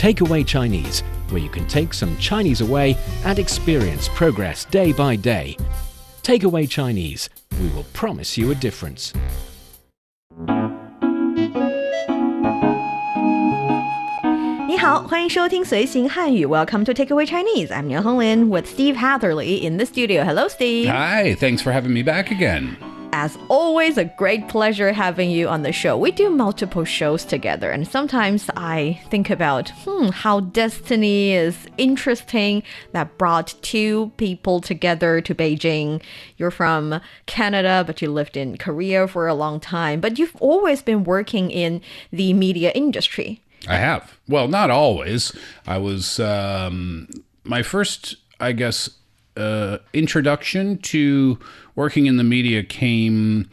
Takeaway Chinese, where you can take some Chinese away and experience progress day by day. Takeaway Chinese, we will promise you a difference. Welcome to Takeaway Chinese. I'm Niuniu Honglin with Steve Hatherley in the studio. Hello, Steve. Hi, thanks for having me back again. As always, a great pleasure having you on the show. We do multiple shows together, and sometimes I think about how destiny is interesting that brought two people together to Beijing. You're from Canada, but you lived in Korea for a long time, but you've always been working in the media industry. I have. Well, not always. I was, my first, I guess, introduction to working in the media came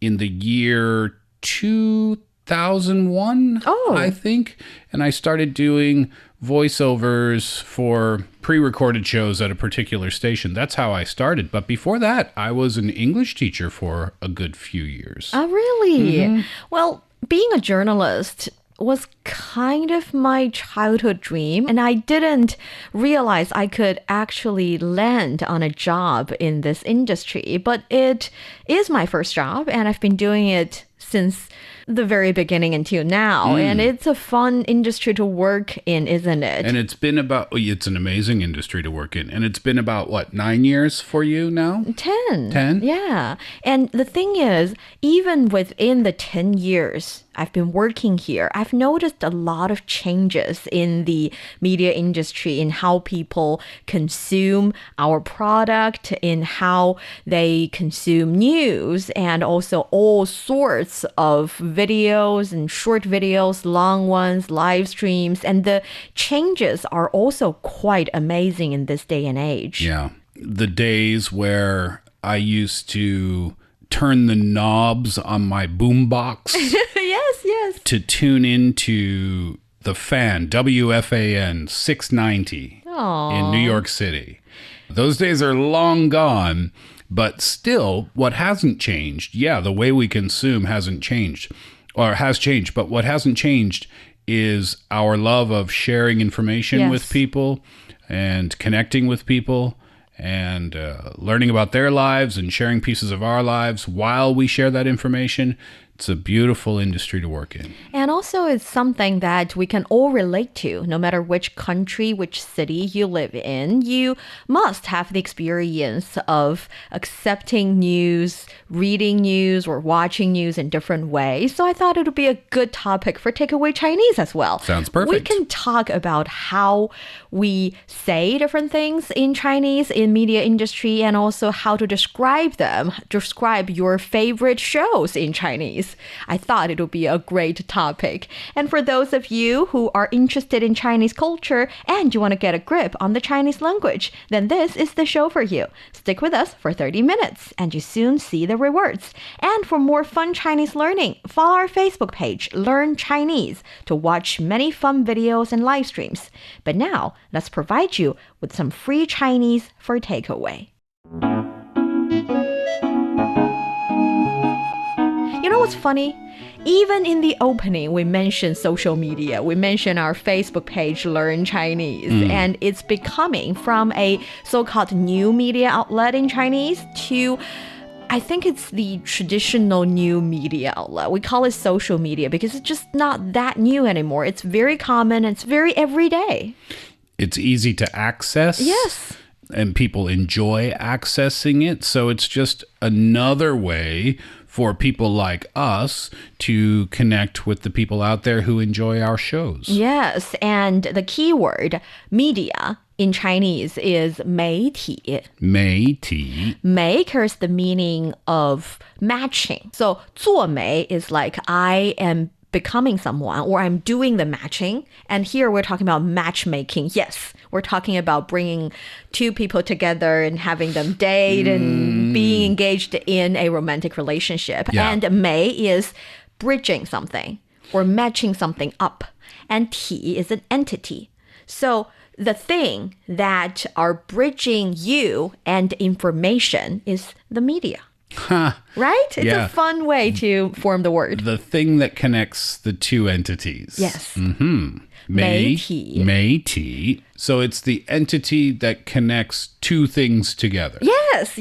in the year 2001, I think. And I started doing voiceovers for pre-recorded shows at a particular station. That's how I started. But before that, I was an English teacher for a good few years. Oh, really? Mm-hmm. Well, being a journalist was kind of my childhood dream, and I didn't realize I could actually land on a job in this industry, but it is my first job, and I've been doing it since the very beginning until now, and it's a fun industry to work in, isn't it? And it's been it's an amazing industry to work in, and it's been about, 9 years for you now? 10. 10? Yeah. And the thing is, even within the 10 years I've been working here, I've noticed a lot of changes in the media industry, in how people consume our product, in how they consume news, and also all sorts of videos and short videos, long ones, live streams. And the changes are also quite amazing in this day and age. Yeah. The days where I used to turn the knobs on my boombox yes, to tune into the fan, WFAN 690 in New York City. Those days are long gone, but still, what hasn't changed, the way we consume hasn't changed, or has changed, but what hasn't changed is our love of sharing information with people and connecting with people and learning about their lives and sharing pieces of our lives while we share that information. It's a beautiful industry to work in. And also it's something that we can all relate to, no matter which country, which city you live in. You must have the experience of accepting news, reading news, or watching news in different ways. So I thought it would be a good topic for Takeaway Chinese as well. Sounds perfect. We can talk about how we say different things in Chinese, in media industry, and also how to describe them. Describe your favorite shows in Chinese. I thought it would be a great topic. And for those of you who are interested in Chinese culture and you want to get a grip on the Chinese language, then this is the show for you. Stick with us for 30 minutes and you soon see the rewards. And for more fun Chinese learning, follow our Facebook page, Learn Chinese, to watch many fun videos and live streams. But now, let's provide you with some free Chinese for takeaway. You know what's funny? Even in the opening, we mentioned social media. We mentioned our Facebook page, Learn Chinese. And it's becoming from a so-called new media outlet in Chinese to, I think it's the traditional new media outlet. We call it social media because it's just not that new anymore. It's very common. It's very everyday. It's easy to access. Yes. And people enjoy accessing it. So it's just another way for people like us to connect with the people out there who enjoy our shows. Yes, and the keyword media in Chinese is 媒体. 媒体. 媒 carries the meaning of matching. So 做媒 is like I am becoming someone or I'm doing the matching. And here we're talking about matchmaking. Yes, we're talking about bringing two people together and having them date and being engaged in a romantic relationship. Yeah. And 媒 is bridging something or matching something up. And 体 is an entity. So the thing that are bridging you and information is the media. Right? It's a fun way to form the word. The thing that connects the two entities. Yes. 媒体。媒体. So it's the entity that connects two things together. Yes.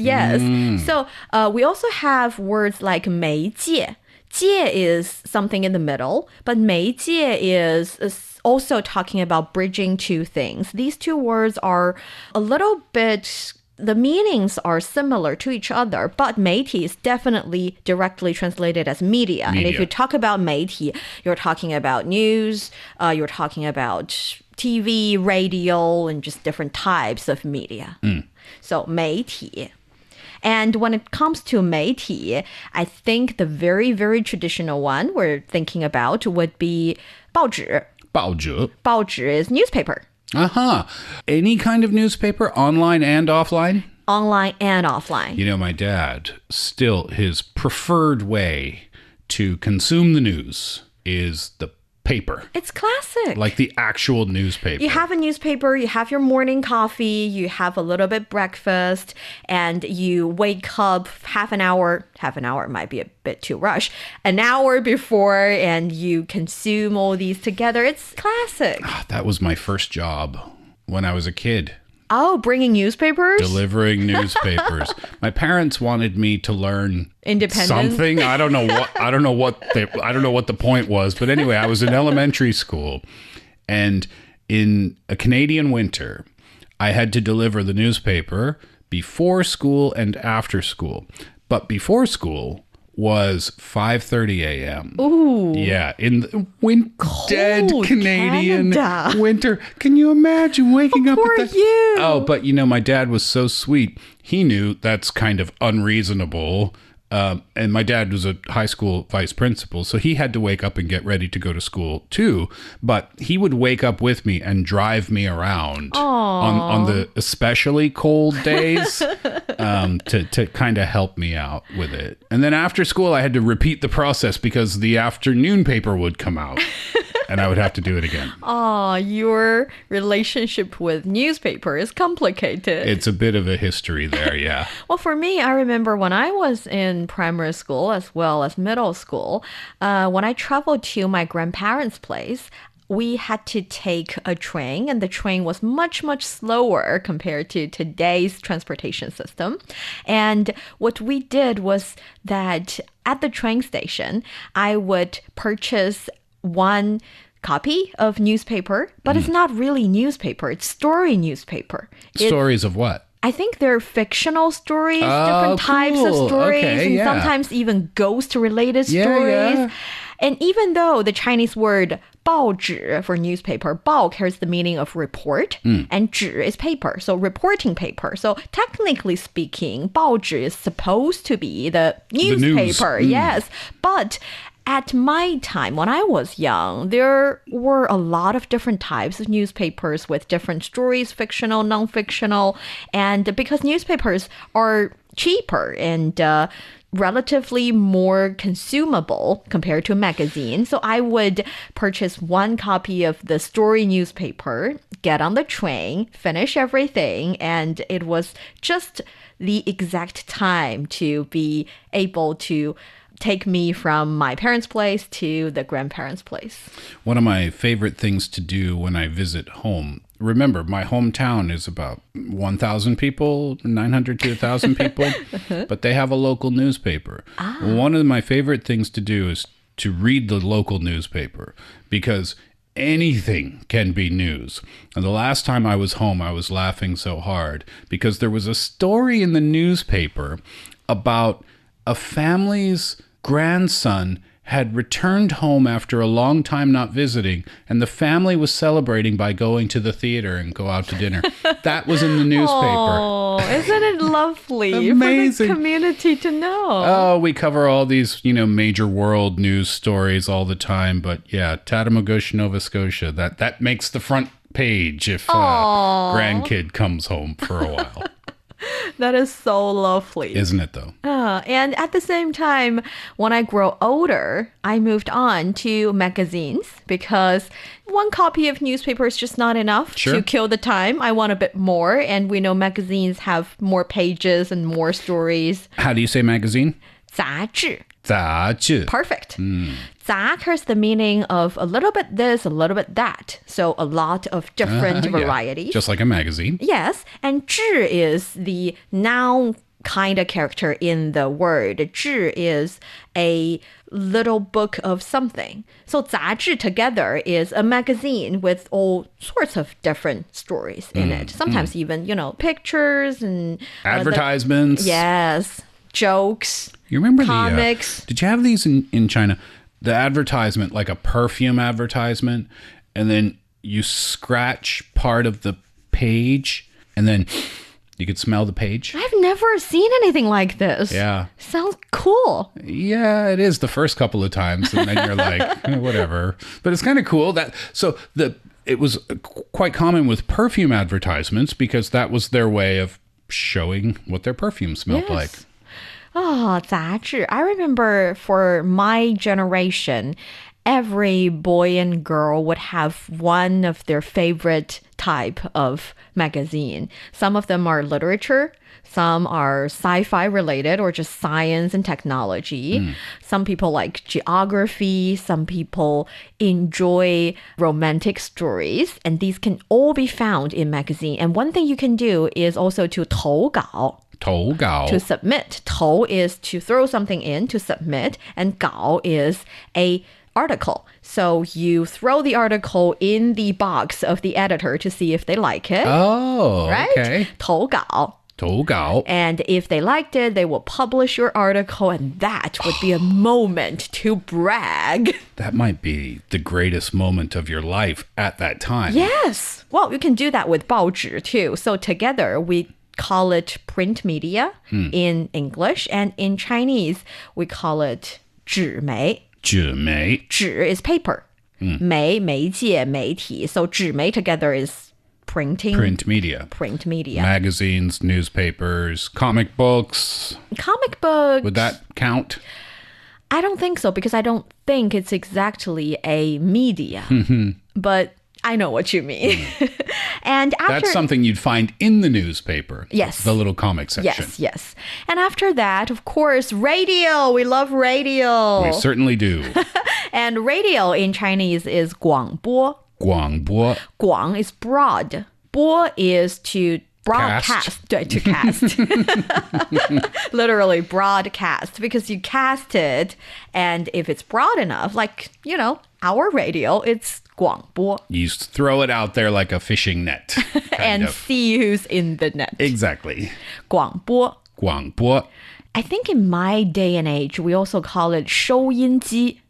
So we also have words like 媒介. 介 is something in the middle, but 媒介 is also talking about bridging two things. These two words are a little bit, the meanings are similar to each other, but 媒体 is definitely directly translated as media. And if you talk about 媒体, you're talking about news, you're talking about TV, radio, and just different types of media. So 媒体. And when it comes to 媒体, I think the very, very traditional one we're thinking about would be 报纸.报纸. 报纸 is newspaper. Any kind of newspaper, online and offline? Online and offline. You know, my dad, still his preferred way to consume the news is the paper. It's classic. Like the actual newspaper. You have a newspaper, you have your morning coffee, you have a little bit breakfast, and you wake up half an hour might be a bit too rush, an hour before, and you consume all these together. It's classic. That was my first job when I was a kid. Oh, bringing newspapers? Delivering newspapers. My parents wanted me to learn independence. Something. I don't know what the point was, but anyway, I was in elementary school, and in a Canadian winter, I had to deliver the newspaper before school and after school. But before school was 5:30 a.m. Ooh. Yeah, in the dead Canadian Canada. winter. Can you imagine waking up Poor at that? you. Oh, but you know, my dad was so sweet. He knew that's kind of unreasonable. And my dad was a high school vice principal, so he had to wake up and get ready to go to school too. But he would wake up with me and drive me around on the especially cold days to kind of help me out with it. And then after school, I had to repeat the process because the afternoon paper would come out. And I would have to do it again. Oh, your relationship with newspaper is complicated. It's a bit of a history there, yeah. Well, for me, I remember when I was in primary school as well as middle school, when I traveled to my grandparents' place, we had to take a train, and the train was much, much slower compared to today's transportation system. And what we did was that at the train station, I would purchase one copy of newspaper, but it's not really newspaper. It's story newspaper. Stories of what? I think they're fictional stories, different types of stories, okay, and sometimes even ghost-related stories. Yeah. And even though the Chinese word 报纸 for newspaper, 报 carries the meaning of report, and 纸 is paper, so reporting paper. So technically speaking, 报纸 is supposed to be the newspaper, yes. But at my time, when I was young, there were a lot of different types of newspapers with different stories, fictional, non-fictional. And because newspapers are cheaper and relatively more consumable compared to a magazine, so I would purchase one copy of the story newspaper, get on the train, finish everything, and it was just the exact time to be able to take me from my parents' place to the grandparents' place. One of my favorite things to do when I visit home, remember, my hometown is about 1,000 people, 900 to 1,000 people, but they have a local newspaper. One of my favorite things to do is to read the local newspaper because anything can be news. And the last time I was home, I was laughing so hard because there was a story in the newspaper about a family's grandson had returned home after a long time not visiting, and the family was celebrating by going to the theater and go out to dinner. That was in the newspaper. Oh, isn't it lovely? Amazing. For the community to know. Oh, we cover all these, major world news stories all the time, but yeah, Tatamagouche, Nova Scotia, that makes the front page if grandkid comes home for a while. That is so lovely. Isn't it, though? And at the same time, when I grow older, I moved on to magazines because one copy of newspaper is just not enough to kill the time. I want a bit more. And we know magazines have more pages and more stories. How do you say magazine? 杂志.杂志. Perfect. 杂 carries the meaning of a little bit this, a little bit that. So a lot of different varieties. Just like a magazine. Yes. And 志 is the noun kind of character in the word. 志 is a little book of something. So 杂志 together is a magazine with all sorts of different stories in it. Sometimes even, pictures and advertisements. Yes. Jokes. You remember comics. Did you have these in China? The advertisement, like a perfume advertisement, and then you scratch part of the page, and then you could smell the page. I've never seen anything like this. Yeah. Sounds cool. Yeah, it is the first couple of times, and then you're like, whatever. But it's kind of cool. It was quite common with perfume advertisements because that was their way of showing what their perfume smelled like. Oh, 杂志. I remember for my generation, every boy and girl would have one of their favorite type of magazine. Some of them are literature. Some are sci-fi related or just science and technology. Some people like geography. Some people enjoy romantic stories. And these can all be found in magazine. And one thing you can do is also to 投稿. 投稿. To submit. 投 is to throw something in, to submit. And 稿 is a article. So you throw the article in the box of the editor to see if they like it. Oh, right? okay. 投稿. 投稿. And if they liked it, they will publish your article, and that would be a moment to brag. That might be the greatest moment of your life at that time. Yes. Well, you can do that with 报纸 too. So together we call it print media in English, and in Chinese we call it 纸媒. 纸媒. 纸 is paper. 媒介媒体. So 纸媒 together is printing. Print media. Print media. Magazines, newspapers, comic books. Comic books. Would that count? I don't think so, because I don't think it's exactly a media. But I know what you mean. And after that's something you'd find in the newspaper. Yes. The little comic section. Yes. And after that, of course, radio. We love radio. We certainly do. And radio in Chinese is 广播. 广播. 广 is broad. 播 is to broadcast. 对, to cast. Literally broadcast, because you cast it, and if it's broad enough, like, our radio, it's 广播. You throw it out there like a fishing net. And see who's in the net. Exactly. 广播. 广播. I think in my day and age, we also call it 收音机.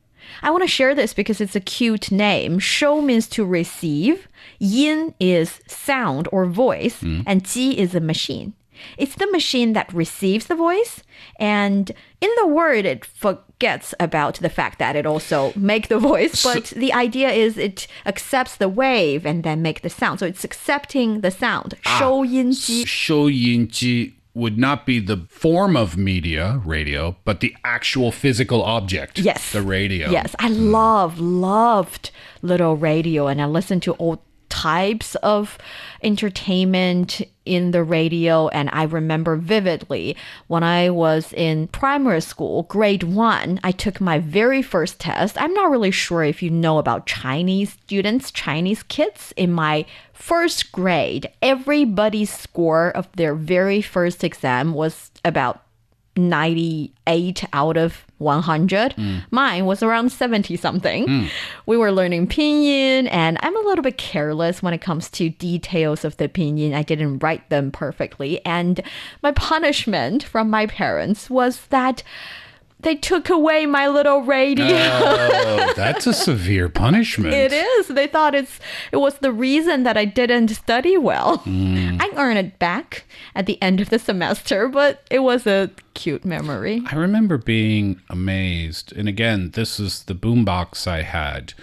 I want to share this because it's a cute name. 收 means to receive. 音 is sound or voice. And 机 is a machine. It's the machine that receives the voice. And in the word, it forgets about the fact that it also makes the voice. But the idea is it accepts the wave and then make the sound. So it's accepting the sound. 收音机. 收音机 would not be the form of media, radio, but the actual physical object. Yes. The radio. Yes. I loved little radio, and I listened to all types of entertainment in the radio. And I remember vividly when I was in primary school, grade 1, I took my very first test. I'm not really sure if you know about Chinese students, Chinese kids. In my first grade, everybody's score of their very first exam was about 98 out of 100. Mine was around 70 something. We were learning pinyin, and I'm a little bit careless when it comes to details of the pinyin. I didn't write them perfectly, and my punishment from my parents was that they took away my little radio. Oh, that's a severe punishment. It is. They thought it was the reason that I didn't study well. I earned it back at the end of the semester, but it was a cute memory. I remember being amazed. And again, this is the boombox I had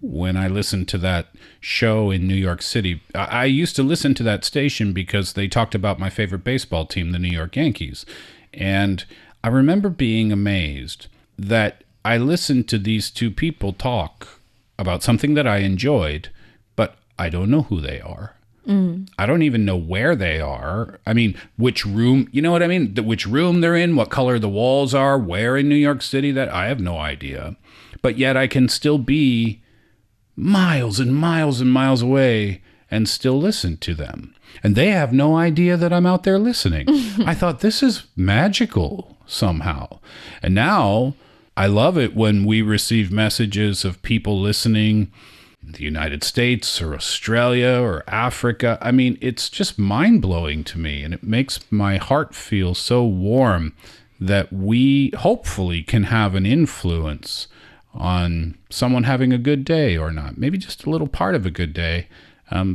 when I listened to that show in New York City. I used to listen to that station because they talked about my favorite baseball team, the New York Yankees. And I remember being amazed that I listened to these two people talk about something that I enjoyed, but I don't know who they are. I don't even know where they are. I mean, which room, you know what I mean? Which room they're in, what color the walls are, where in New York City, that I have no idea. But yet I can still be miles and miles and miles away and still listen to them. And they have no idea that I'm out there listening. I thought, this is magical somehow. And now I love it when we receive messages of people listening in the United States or Australia or Africa. I mean, it's just mind-blowing to me, and it makes my heart feel so warm that we hopefully can have an influence on someone having a good day or not, maybe just a little part of a good day,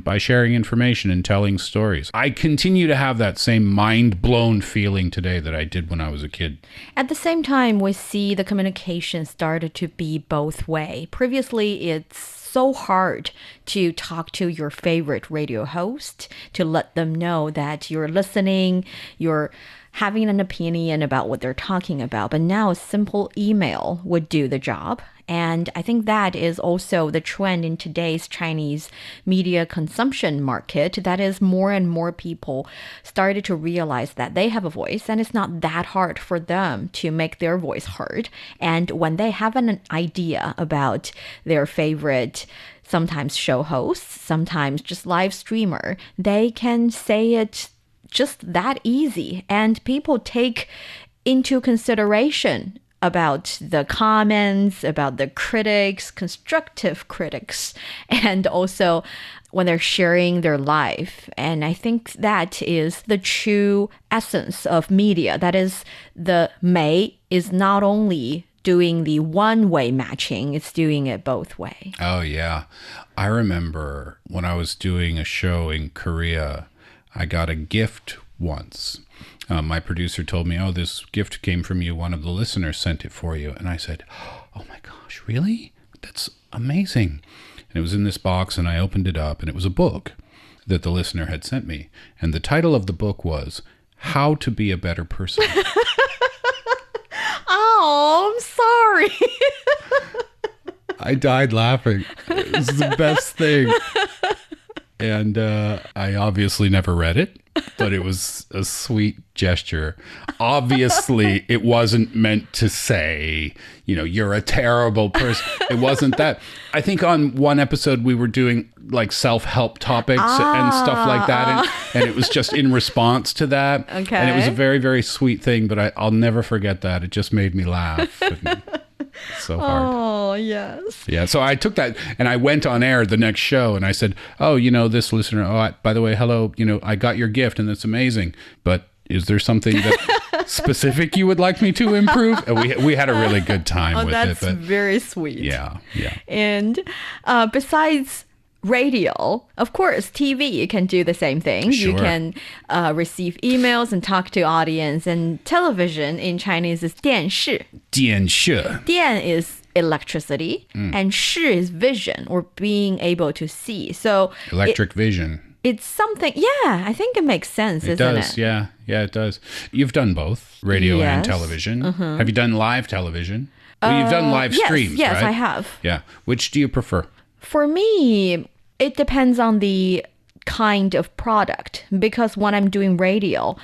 by sharing information and telling stories. I continue to have that same mind-blown feeling today that I did when I was a kid. At the same time, we see the communication started to be both way. Previously, it's so hard to talk to your favorite radio host, to let them know that you're listening, you're having an opinion about what they're talking about. But now a simple email would do the job. And I think that is also the trend in today's Chinese media consumption market. That is, more and more people started to realize that they have a voice and it's not that hard for them to make their voice heard. And when they have an idea about their favorite, sometimes show hosts, sometimes just live streamer, they can say it just that easy. And people take into consideration about the comments, about the critics, constructive critics, and also when they're sharing their life. And I think that is the true essence of media. That is, the Mei is not only doing the one-way matching, it's doing it both way. Oh, yeah. I remember when I was doing a show in Korea, I got a gift once. My producer told me, oh, this gift came from you. One of the listeners sent it for you. And I said, oh my gosh, really? That's amazing. And it was in this box, and I opened it up, and it was a book that the listener had sent me. And the title of the book was How to Be a Better Person. Oh, I'm sorry. I died laughing. It was the best thing. And I obviously never read it, but it was a sweet gesture. Obviously, it wasn't meant to say, you know, you're a terrible person. It wasn't that. I think on one episode we were doing like self-help topics and stuff like that. And it was just in response to that. Okay. And it was a very, very sweet thing, but I'll never forget that. It just made me laugh. So hard. Oh, yes. Yeah, so I took that and I went on air the next show and I said, oh, you know, this listener, by the way, hello, you know, I got your gift and that's amazing. But is there something that specific you would like me to improve? And we had a really good time with it. That's very sweet. Yeah, yeah. And besides radio, of course, TV can do the same thing. Sure. You can receive emails and talk to audience. And television in Chinese is 电视. 电视. 电 is electricity, and 视 is vision, or being able to see. So Electric vision. it's something, yeah, I think it makes sense, It isn't does, it? yeah, it does. You've done both, radio and Yes. television. Have you done live television? Well, you've done live streams, yes, right? I have. Yeah. Which do you prefer? For me, it depends on the kind of product, because when I'm doing radio,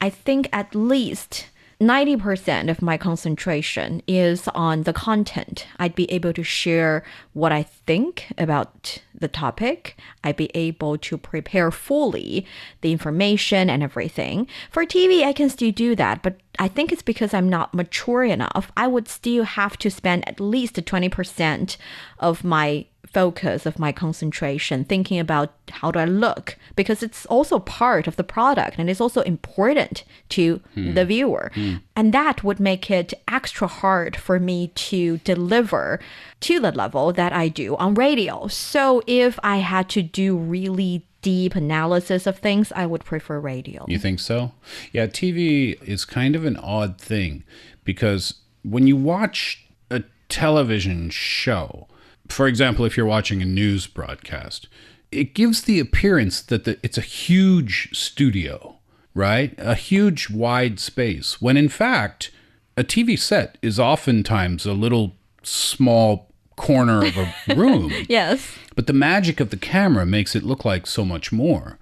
I think at least 90% of my concentration is on the content. I'd be able to share what I think about the topic. I'd be able to prepare fully the information and everything. For TV, I can still do that, but I think it's because I'm not mature enough. I would still have to spend at least 20% of my focus, of my concentration, thinking about how do I look, because it's also part of the product and it's also important to the viewer. And that would make it extra hard for me to deliver to the level that I do on radio. So if I had to do really deep analysis of things, I would prefer radio. You think so? Yeah, TV is kind of an odd thing because when you watch a television show, for example, if you're watching a news broadcast, it gives the appearance that it's a huge studio, right? A huge wide space, when in fact, a TV set is oftentimes a little small corner of a room. Yes. But the magic of the camera makes it look like so much more.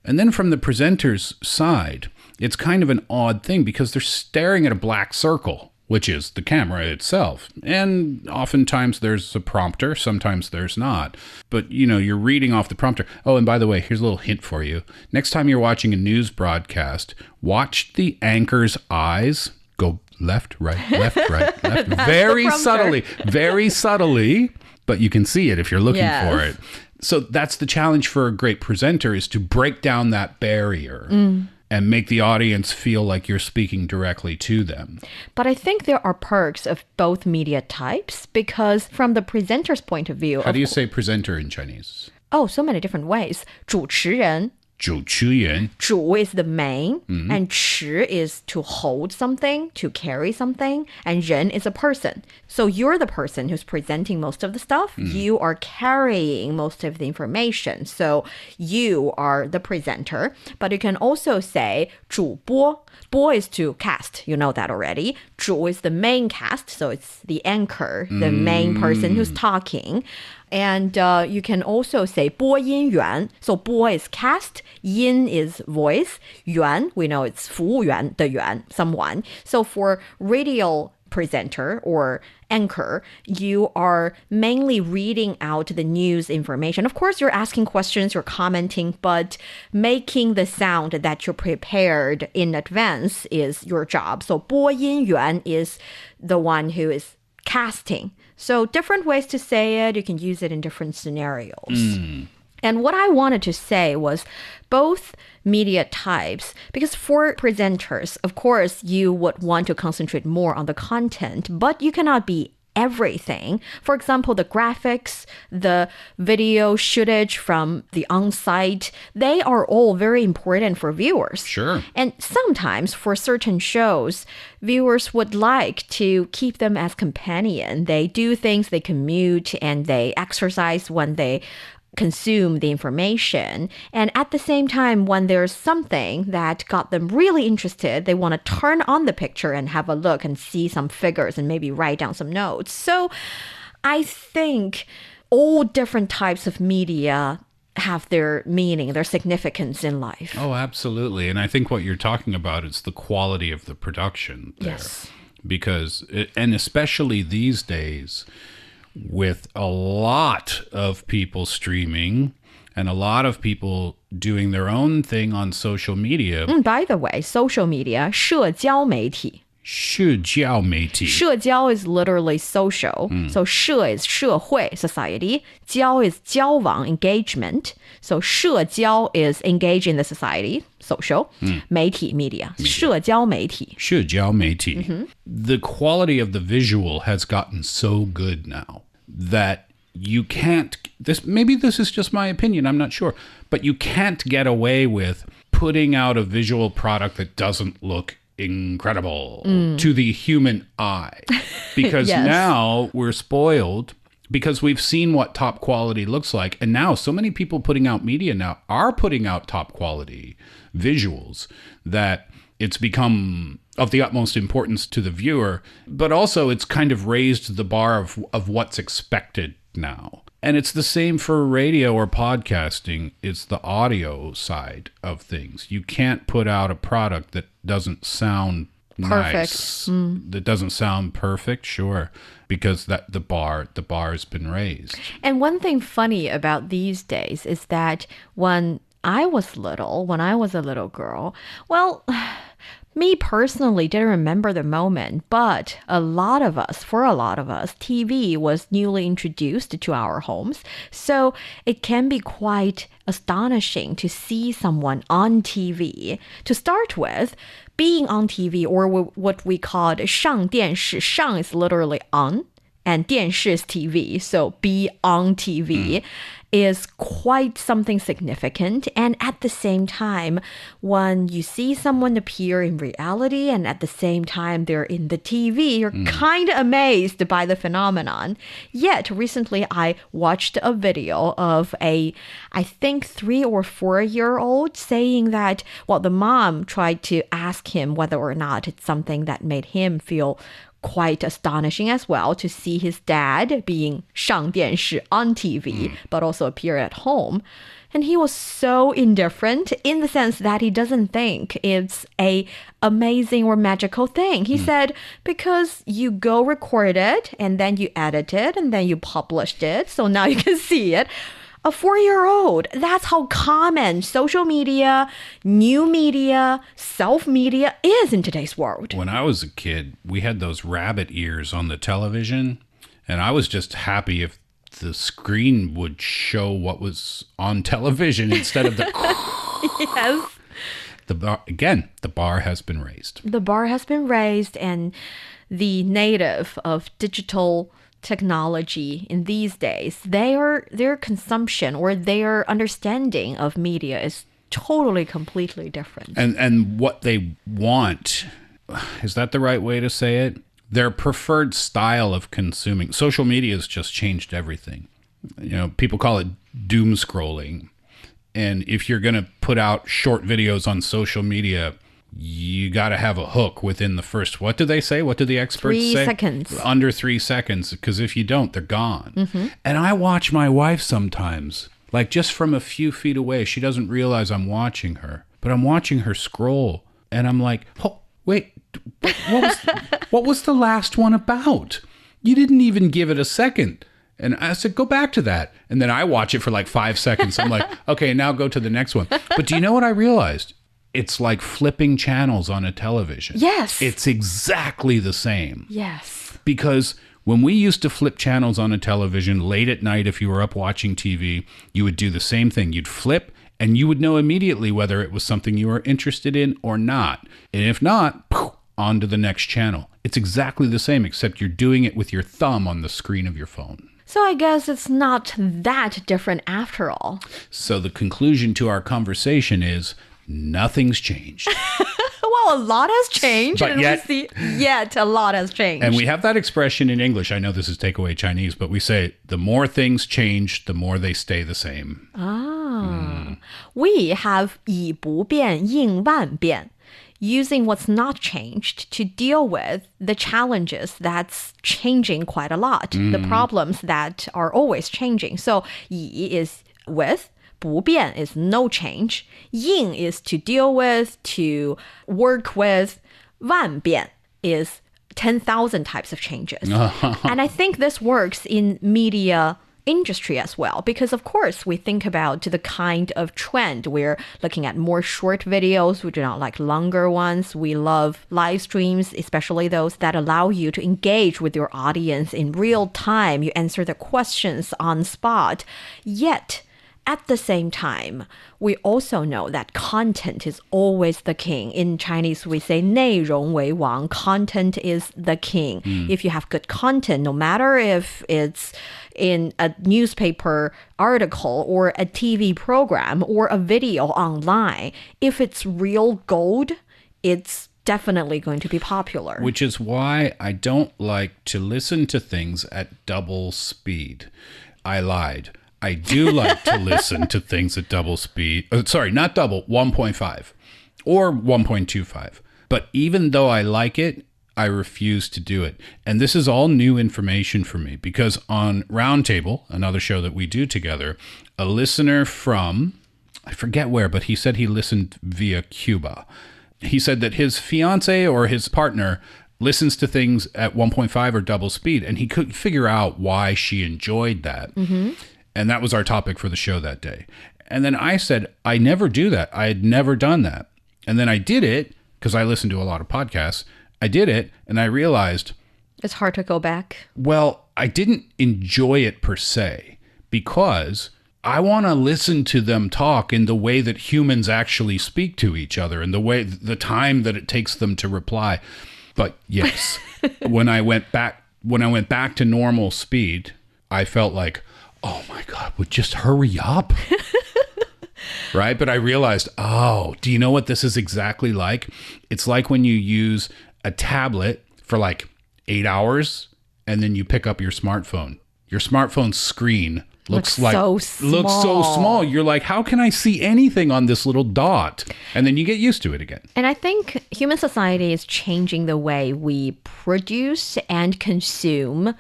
And then from the presenter's side, it's kind of an odd thing because they're staring at a black circle, which is the camera itself. And oftentimes there's a prompter, sometimes there's not. But, you're reading off the prompter. Oh, and by the way, here's a little hint for you. Next time you're watching a news broadcast, watch the anchor's eyes go left, right, left, left. Very subtly, but you can see it if you're looking for it. So that's the challenge for a great presenter, is to break down that barrier and make the audience feel like you're speaking directly to them. But I think there are perks of both media types, because from the presenter's point of view... How do you say presenter in Chinese? Oh, so many different ways. 主持人. 主持人. 主 is the main, and 持 is to hold something, to carry something, and 人 is a person. So you're the person who's presenting most of the stuff. You are carrying most of the information. So you are the presenter. But you can also say 主播. 播 is to cast. You know that already. 主 is the main cast. So it's the anchor, the main person who's talking. And you can also say 播音员. So 播 is cast, 音 is voice, 员 we know it's 服务员的员, someone. So for radio presenter or anchor, you are mainly reading out the news information. Of course, you're asking questions, you're commenting, but making the sound that you prepared in advance is your job. So 播音员 is the one who is casting. So different ways to say it. You can use it in different scenarios. And what I wanted to say was both media types, because for presenters, of course, you would want to concentrate more on the content, but you cannot be everything. For example, the graphics, the video footage from the on-site, they are all very important for viewers. Sure. And sometimes for certain shows, viewers would like to keep them as companion. They do things, they commute, and they exercise when they consume the information. And at the same time, when there's something that got them really interested, they want to turn on the picture and have a look and see some figures and maybe write down some notes. So I think all different types of media have their meaning, their significance in life. Oh, absolutely. And I think what you're talking about is the quality of the production there. Yes. Because, and especially these days, with a lot of people streaming and a lot of people doing their own thing on social media. By the way, social media, 社交媒体. 社交媒体. 社交 is literally social. So 社 is 社会, society. 交 is 交往, engagement. So 社交 is engage in the society, social. 媒体, media. 社交媒体. 社交媒体. The quality of the visual has gotten so good now that you can't, maybe this is just my opinion, I'm not sure, but you can't get away with putting out a visual product that doesn't look incredible to the human eye. Because now we're spoiled because we've seen what top quality looks like. And now so many people putting out media now are putting out top quality visuals that it's become of the utmost importance to the viewer, but also it's kind of raised the bar of what's expected now. And it's the same for radio or podcasting. It's the audio side of things. You can't put out a product that doesn't sound nice. That doesn't sound perfect, sure, because that the bar has been raised. And one thing funny about these days is that when I was a little girl, well, me personally didn't remember the moment, but for a lot of us, TV was newly introduced to our homes. So it can be quite astonishing to see someone on TV. To start with, being on TV, or what we called 上电视, 上 is literally on, and 电视 is TV, so be on TV. Is quite something significant. And at the same time, when you see someone appear in reality and at the same time they're in the TV, you're kind of amazed by the phenomenon. Yet recently I watched a video of I think 3 or 4 year old saying that, well, the mom tried to ask him whether or not it's something that made him feel quite astonishing as well to see his dad being 上电视 on TV, but also appear at home. And he was so indifferent in the sense that he doesn't think it's a amazing or magical thing. He said, because you go record it and then you edit it and then you published it, so now you can see it. A 4-year-old, that's how common social media, new media, self-media is in today's world. When I was a kid, we had those rabbit ears on the television, and I was just happy if the screen would show what was on television instead of the... Yes. The bar has been raised. The bar has been raised, and the native of digital technology in these days, their consumption or their understanding of media is totally, completely different. And what they want, is that the right way to say it? Their preferred style of consuming. Social media has just changed everything. You know, people call it doom scrolling. And if you're going to put out short videos on social media, you got to have a hook within the first, what do they say? What do the experts say? 3 seconds. Under 3 seconds, because if you don't, they're gone. And I watch my wife sometimes, like just from a few feet away. She doesn't realize I'm watching her, but I'm watching her scroll. And I'm like, oh, wait, what was the last one about? You didn't even give it a second. And I said, go back to that. And then I watch it for like 5 seconds. I'm like, okay, now go to the next one. But do you know what I realized? It's like flipping channels on a television. Yes. It's exactly the same. Yes. Because when we used to flip channels on a television late at night, if you were up watching TV, you would do the same thing. You'd flip and you would know immediately whether it was something you were interested in or not. And if not, on to the next channel. It's exactly the same, except you're doing it with your thumb on the screen of your phone. So I guess it's not that different after all. So the conclusion to our conversation is nothing's changed. Well, a lot has changed. But and yet a lot has changed. And we have that expression in English. I know this is takeaway Chinese, but we say the more things change, the more they stay the same. We have 以不变应万变, using what's not changed to deal with the challenges that's changing quite a lot, the problems that are always changing. So 以 is with, 不变 is no change, 应 is to deal with, to work with, 万变 is 10,000 types of changes. And I think this works in media industry as well, because of course we think about the kind of trend. We're looking at more short videos. We do not like longer ones. We love live streams, especially those that allow you to engage with your audience in real time. You answer the questions on spot. Yet at the same time, we also know that content is always the king. In Chinese, we say 内容为王. Content is the king. If you have good content, no matter if it's in a newspaper article or a TV program or a video online, if it's real gold, it's definitely going to be popular. Which is why I don't like to listen to things at double speed. I lied. I do like to listen to things at double speed. Sorry, not double, 1.5 or 1.25. But even though I like it, I refuse to do it. And this is all new information for me because on Roundtable, another show that we do together, a listener from, I forget where, but he said he listened via Cuba. He said that his fiance or his partner listens to things at 1.5 or double speed, and he couldn't figure out why she enjoyed that. And that was our topic for the show that day. And then I said, I never do that. I had never done that. And then I did it because I listen to a lot of podcasts. I did it and I realized it's hard to go back. Well, I didn't enjoy it per se because I want to listen to them talk in the way that humans actually speak to each other and the time that it takes them to reply. But yes, when I went back to normal speed, I felt like, oh my God, would just hurry up. Right? But I realized, do you know what this is exactly like? It's like when you use a tablet for like 8 hours and then you pick up your smartphone. Your smartphone screen looks so small. You're like, how can I see anything on this little dot? And then you get used to it again. And I think human society is changing the way we produce and consume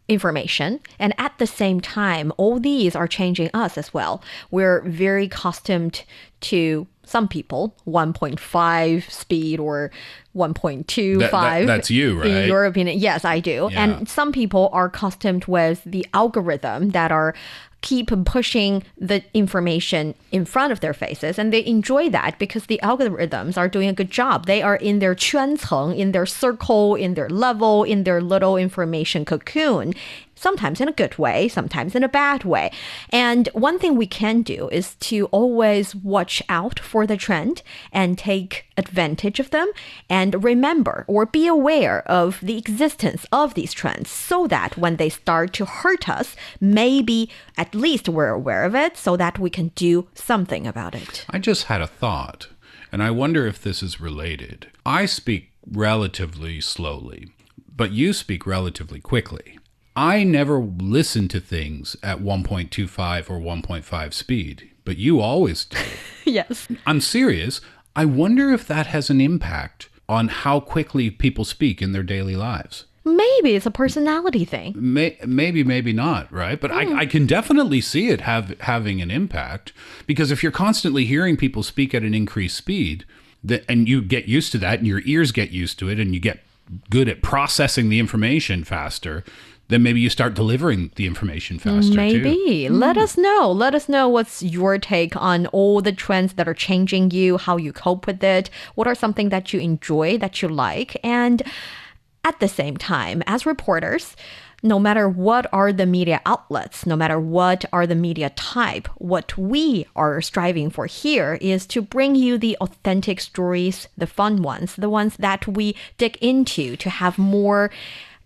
information. And at the same time, all these are changing us as well. We're very accustomed to some people 1.5 speed or 1.25. That's you, right? In your opinion. Yes, I do. Yeah. And some people are accustomed with the algorithm that are keep pushing the information in front of their faces, and they enjoy that because the algorithms are doing a good job. They are in their 圈层, in their circle, in their level, in their little information cocoon, sometimes in a good way, sometimes in a bad way. And one thing we can do is to always watch out for the trend and take advantage of them and remember or be aware of the existence of these trends so that when they start to hurt us, maybe at least we're aware of it so that we can do something about it. I just had a thought, and I wonder if this is related. I speak relatively slowly, but you speak relatively quickly. I never listen to things at 1.25 or 1.5 speed, but you always do. Yes. I'm serious. I wonder if that has an impact on how quickly people speak in their daily lives. Maybe it's a personality thing. Maybe, maybe not, right? But I can definitely see it having an impact, because if you're constantly hearing people speak at an increased speed, and you get used to that and your ears get used to it and you get good at processing the information faster, then maybe you start delivering the information faster Maybe. too. Let us know. Let us know what's your take on all the trends that are changing you, how you cope with it, what are something that you enjoy, that you like. And at the same time, as reporters, no matter what are the media outlets, no matter what are the media type, what we are striving for here is to bring you the authentic stories, the fun ones, the ones that we dig into to have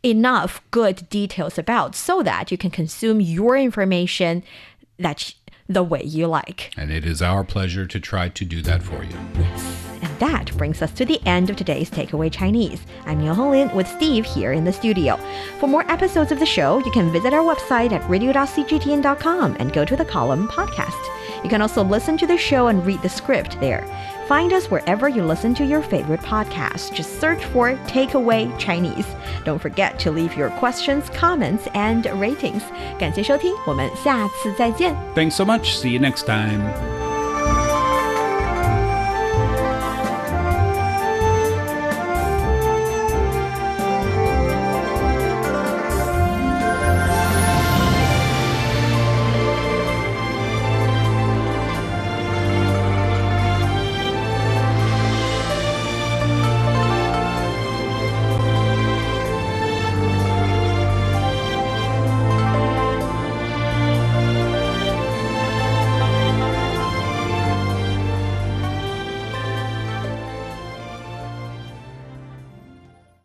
enough good details about so that you can consume your information the way you like. And it is our pleasure to try to do that for you. Yes. And that brings us to the end of today's Takeaway Chinese. I'm Niuniu with Steve here in the studio. For more episodes of the show, you can visit our website at radio.cgtn.com and go to the column podcast. You can also listen to the show and read the script there. Find us wherever you listen to your favorite podcasts. Just search for Takeaway Chinese. Don't forget to leave your questions, comments, and ratings. 感谢收听，我们下次再见。 Thanks so much. See you next time.